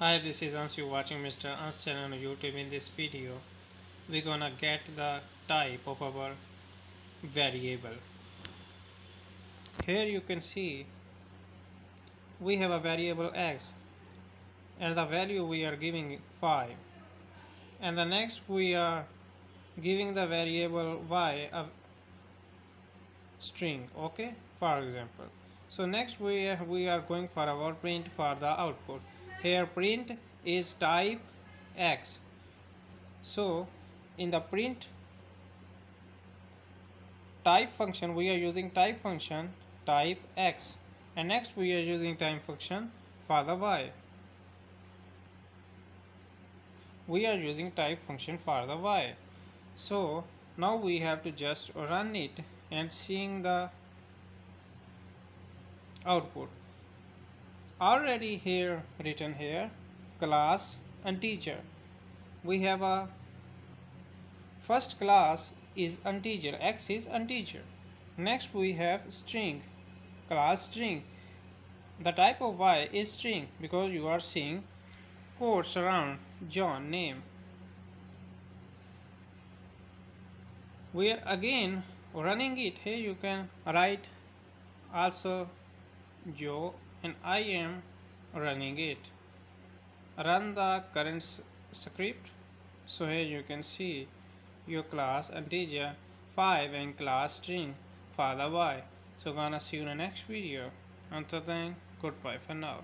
Hi, this is Ans. You watching Mr. Ans channel on YouTube. In this video, we're gonna get the type of our variable. Here you can see we have a variable x and the value we are giving 5, and the next we are giving the variable y a string, okay, for example. So next we are going for our print for the output. Here print is type x. So in the print type function we are using type function type x, and next we are using type function for the y. We are using type function for the y. So now we have to just run it and seeing the output. Already here written here class and teacher. We have a first class is integer, x is integer. Next we have string, class string. The type of y is string because you are seeing quotes around John name. We are again running it. Here you can write also Joe, and I am running it. Run the current script. So here you can see your class integer 5 and class string for the y. So gonna see you in the next video. Until then, goodbye for now.